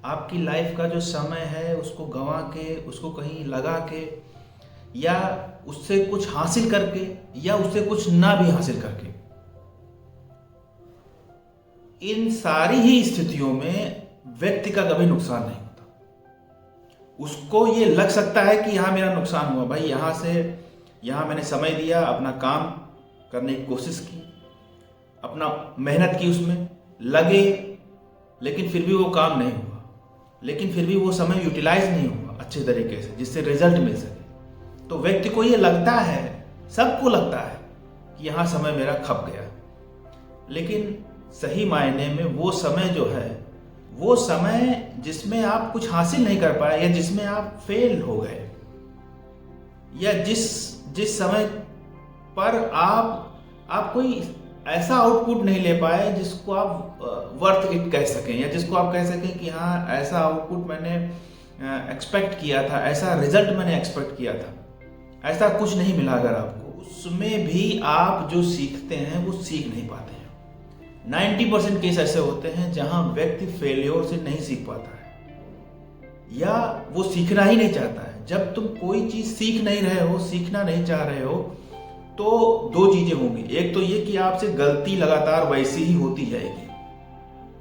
आपकी लाइफ का जो समय है उसको गंवा के, उसको कहीं लगा के, या उससे कुछ हासिल करके, या उससे कुछ ना भी हासिल करके, इन सारी ही स्थितियों में व्यक्ति का कभी नुकसान नहीं होता। उसको ये लग सकता है कि यहाँ मेरा नुकसान हुआ, भाई यहाँ मैंने समय दिया, अपना काम करने की कोशिश की, अपना मेहनत की, उसमें लगे, लेकिन फिर भी वो काम नहीं हुआ, लेकिन फिर भी वो समय यूटिलाइज नहीं हुआ अच्छे तरीके से जिससे रिजल्ट मिल सके। तो व्यक्ति को ये लगता है, सबको लगता है कि यहाँ समय मेरा खप गया, लेकिन सही मायने में वो समय जो है, वो समय जिसमें आप कुछ हासिल नहीं कर पाए, या जिसमें आप फेल हो गए, या जिस समय पर आप कोई ऐसा आउटपुट नहीं ले पाए जिसको आप वर्थ इट कह सकें, या जिसको आप कह सकें कि हाँ ऐसा आउटपुट मैंने एक्सपेक्ट किया था, ऐसा रिजल्ट मैंने एक्सपेक्ट किया था, ऐसा कुछ नहीं मिला। अगर आपको उसमें भी आप जो सीखते हैं वो सीख नहीं पाते हैं। 90% केस ऐसे होते हैं जहां व्यक्ति फेलियर से नहीं सीख पाता है, या वो सीखना ही नहीं चाहता है। जब तुम कोई चीज सीख नहीं रहे हो, सीखना नहीं चाह रहे हो, तो दो चीजें होंगी। एक तो ये कि आपसे गलती लगातार वैसी ही होती जाएगी,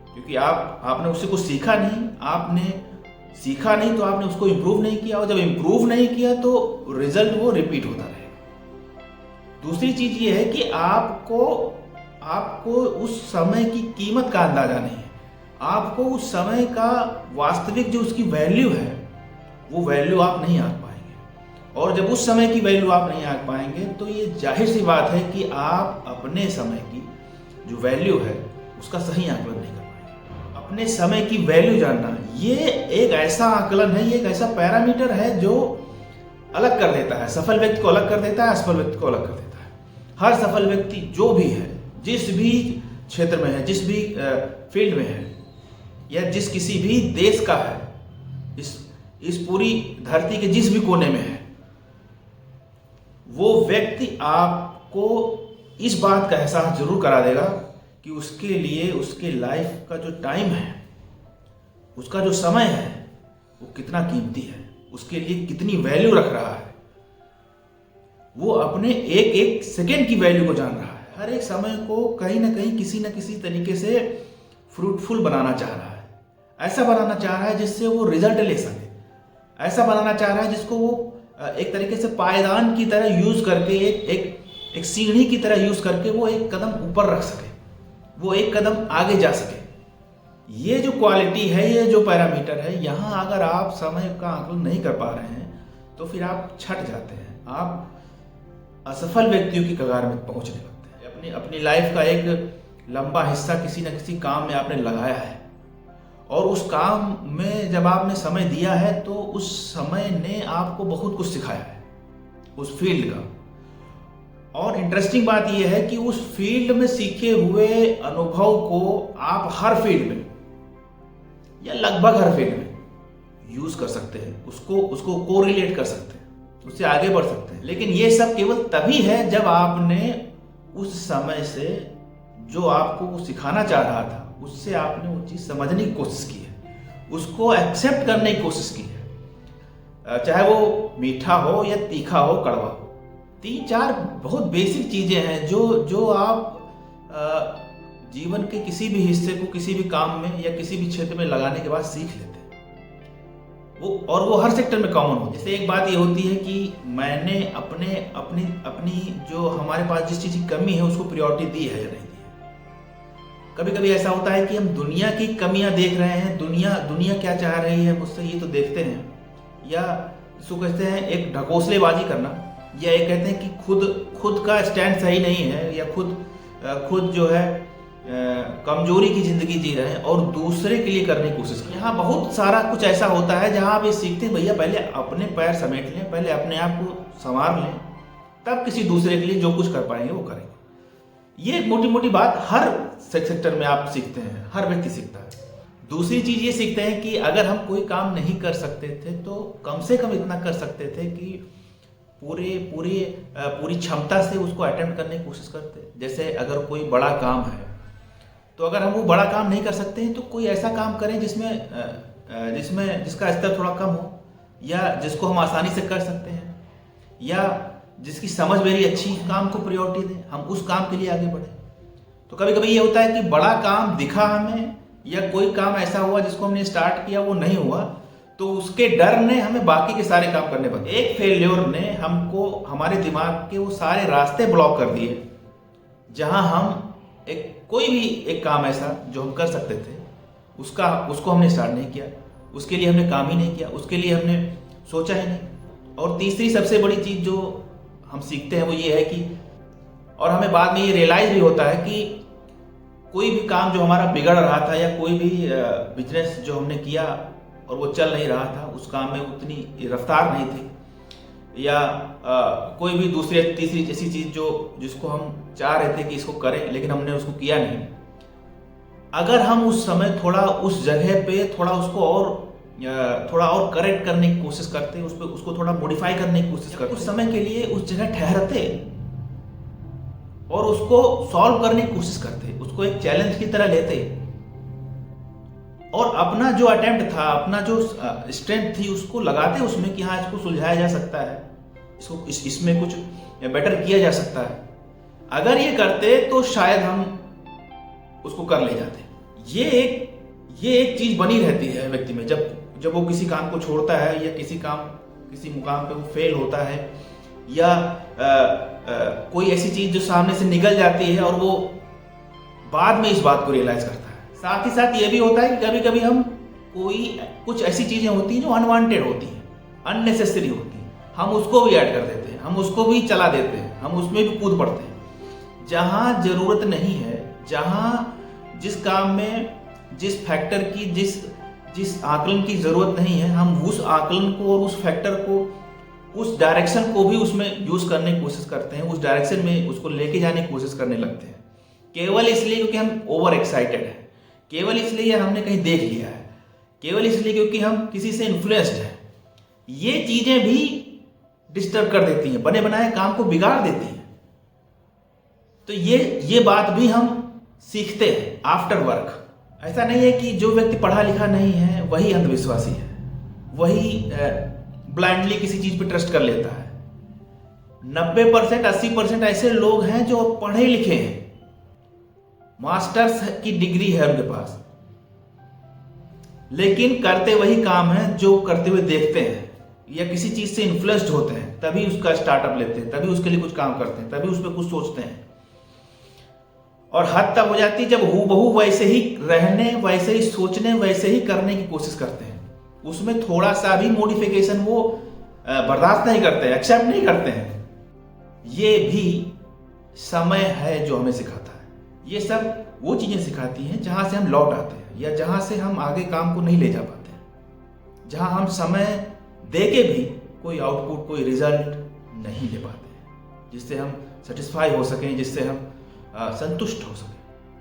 क्योंकि आपने उससे कुछ सीखा नहीं, तो आपने उसको इम्प्रूव नहीं किया, और जब इम्प्रूव नहीं किया तो रिजल्ट वो रिपीट होता रहेगा। दूसरी चीज ये है कि आपको उस समय की कीमत का अंदाजा नहीं है, आपको उस समय का वास्तविक जो उसकी वैल्यू है, वो वैल्यू आप नहीं आंक पाएंगे। और जब उस समय की वैल्यू आप नहीं आंक पाएंगे, तो ये जाहिर सी बात है कि आप अपने समय की जो वैल्यू है उसका सही आकलन नहीं कर पाएंगे। अपने समय की वैल्यू जानना, ये एक ऐसा आकलन है, ये एक ऐसा पैरामीटर है जो अलग कर देता है, सफल व्यक्ति को अलग कर देता है, असफल व्यक्ति को अलग कर देता है। हर सफल व्यक्ति जो भी है, जिस भी क्षेत्र में है, जिस भी फील्ड में है, या जिस किसी भी देश का है, इस पूरी धरती के जिस भी कोने में है, वो व्यक्ति आपको इस बात का एहसास जरूर करा देगा कि उसके लिए उसके लाइफ का जो टाइम है, उसका जो समय है, वो कितना कीमती है, उसके लिए कितनी वैल्यू रख रहा है। वो अपने एक एक सेकेंड की वैल्यू को जान रहा है, हर एक समय को कहीं ना कहीं किसी न किसी तरीके से फ्रूटफुल बनाना चाह रहा है, ऐसा बनाना चाह रहा है जिससे वो रिजल्ट ले सके, ऐसा बनाना चाह रहा है जिसको वो एक तरीके से पायदान की तरह यूज करके, एक सीढ़ी की तरह यूज करके वो एक कदम ऊपर रख सके, वो एक कदम आगे जा सके। ये जो क्वालिटी है, ये जो पैरामीटर है, यहाँ अगर आप समय का आकलन नहीं कर पा रहे हैं तो फिर आप छट जाते हैं, आप असफल व्यक्तियों की कगार में पहुंचने लगते हैं। अपनी लाइफ का एक लंबा हिस्सा किसी न किसी काम में आपने लगाया है, और उस काम में जब आपने समय दिया है तो उस समय ने आपको बहुत कुछ सिखाया है उस फील्ड का। और इंटरेस्टिंग बात यह है कि उस फील्ड में सीखे हुए अनुभव को आप हर फील्ड में, या लगभग हर फील्ड में यूज कर सकते हैं, उसको कोरिलेट कर सकते हैं, उससे आगे बढ़ सकते हैं। लेकिन ये सब केवल तभी है जब आपने उस समय से जो आपको वो सिखाना चाह रहा था, उससे आपने वो चीज समझने की कोशिश की है, उसको एक्सेप्ट करने की कोशिश की है, चाहे वो मीठा हो या तीखा हो, कड़वा हो। 3-4 बहुत बेसिक चीजें हैं जो आप जीवन के किसी भी हिस्से को किसी भी काम में या किसी भी क्षेत्र में लगाने के बाद सीख लेते हैं, वो हर सेक्टर में कॉमन होती है। जैसे एक बात ये होती है कि मैंने अपनी जो हमारे पास जिस चीज की कमी है उसको प्रायोरिटी दी है या नहीं दी है। कभी कभी ऐसा होता है कि हम दुनिया की कमियां देख रहे हैं, दुनिया क्या चाह रही है मुझसे, ये तो देखते हैं, या इसको कहते हैं एक ढकोसलेबाजी करना, या एक कहते हैं कि खुद का स्टैंड सही नहीं है, या खुद जो है कमजोरी की जिंदगी जी रहे हैं और दूसरे के लिए करने की कोशिश करें। यहाँ बहुत सारा कुछ ऐसा होता है जहाँ आप ये सीखते हैं, भैया पहले अपने पैर समेट लें, पहले अपने आप को संवार लें, तब किसी दूसरे के लिए जो कुछ कर पाएंगे वो करेंगे। ये मोटी मोटी बात हर सेक्टर में आप सीखते हैं, हर व्यक्ति सीखता है। दूसरी चीज ये सीखते हैं कि अगर हम कोई काम नहीं कर सकते थे तो कम से कम इतना कर सकते थे कि पूरी क्षमता से उसको अटेम्प्ट करने की कोशिश करते। जैसे अगर कोई बड़ा काम है तो अगर हम वो बड़ा काम नहीं कर सकते हैं तो कोई ऐसा काम करें जिसमें जिसका स्तर थोड़ा कम हो, या जिसको हम आसानी से कर सकते हैं, या जिसकी समझ मेरी अच्छी, काम को प्रायोरिटी दें, हम उस काम के लिए आगे बढ़े। तो कभी कभी ये होता है कि बड़ा काम दिखा हमें, या कोई काम ऐसा हुआ जिसको हमने स्टार्ट किया वो नहीं हुआ, तो उसके डर ने हमें बाकी के सारे काम करने पड़े। एक फेल्योर ने हमको, हमारे दिमाग के वो सारे रास्ते ब्लॉक कर दिए जहां हम कोई भी एक काम ऐसा जो हम कर सकते थे उसको हमने स्टार्ट नहीं किया, उसके लिए हमने काम ही नहीं किया, उसके लिए हमने सोचा ही नहीं। और तीसरी सबसे बड़ी चीज जो हम सीखते हैं वो ये है कि, और हमें बाद में ये रियलाइज भी होता है कि कोई भी काम जो हमारा बिगड़ रहा था, या कोई भी बिजनेस जो हमने किया और वो चल नहीं रहा था, उस काम में उतनी रफ्तार नहीं थी, या कोई भी दूसरी तीसरी ऐसी चीज जिसको हम चाह रहे थे कि इसको करें लेकिन हमने उसको किया नहीं, अगर हम उस समय थोड़ा उस जगह पे थोड़ा उसको और करेक्ट करने की कोशिश करते, उसको थोड़ा मॉडिफाई करने की कोशिश करते, उस समय के लिए उस जगह ठहरते और उसको सॉल्व करने की कोशिश करते, उसको एक चैलेंज की तरह लेते, और अपना जो अटेम्प्ट था, अपना जो स्ट्रेंथ थी उसको लगाते उसमें कि हाँ इसको सुलझाया जा सकता है, इसमें कुछ बेटर किया जा सकता है। अगर ये करते तो शायद हम उसको कर ले जाते। ये एक चीज बनी रहती है व्यक्ति में, जब वो किसी काम को छोड़ता है, या किसी मुकाम पे वो फेल होता है, या कोई ऐसी चीज जो सामने से निकल जाती है और वो बाद में इस बात को रियलाइज करता है। साथ ही साथ ये भी होता है कि कभी कभी हम कुछ ऐसी चीजें होती हैं जो अनवांटेड होती हैं, अननेसेसरी होती हैं, हम उसको भी ऐड कर देते हैं, हम उसको भी चला देते हैं, हम उसमें भी कूद पड़ते हैं। जहां जरूरत नहीं है, जहां जिस काम में जिस फैक्टर की जिस आकलन की जरूरत नहीं है, हम उस आकलन को और उस फैक्टर को, उस डायरेक्शन को भी उसमें यूज करने की कोशिश करते हैं, उस डायरेक्शन में उसको लेके जाने की कोशिश करने लगते हैं, केवल इसलिए क्योंकि हम ओवर एक्साइटेड हैं, केवल इसलिए हमने कहीं देख लिया है, केवल इसलिए क्योंकि हम किसी से इन्फ्लुएंस्ड हैं। ये चीजें भी डिस्टर्ब कर देती हैं, बने बनाए काम को बिगाड़ देती हैं। तो ये बात भी हम सीखते हैं आफ्टर वर्क। ऐसा नहीं है कि जो व्यक्ति पढ़ा लिखा नहीं है वही अंधविश्वासी है, वही ब्लाइंडली किसी चीज पे ट्रस्ट कर लेता है। 90% 80% ऐसे लोग हैं जो पढ़े लिखे हैं, मास्टर्स की डिग्री है उनके पास, लेकिन करते वही काम है जो करते हुए देखते हैं, या किसी चीज से इन्फ्लुएंस्ड होते हैं तभी उसका स्टार्टअप लेते हैं, तभी उसके लिए कुछ काम करते हैं, तभी उस पर कुछ सोचते हैं। और हद तब हो जाती है जब हूबहू वैसे ही रहने, वैसे ही सोचने, वैसे ही करने की कोशिश करते हैं, उसमें थोड़ा सा भी मॉडिफिकेशन वो बर्दाश्त नहीं करते, एक्सेप्ट नहीं करते हैं। ये भी समय है जो हमें सिखाता है। ये सब वो चीजें सिखाती हैं जहां से हम लौट आते हैं, या जहां से हम आगे काम को नहीं ले जा पाते हैं, जहां हम समय दे के भी कोई आउटपुट, कोई रिजल्ट नहीं ले पाते हैं जिससे हम सेटिस्फाई हो सकें, जिससे हम संतुष्ट हो सकें।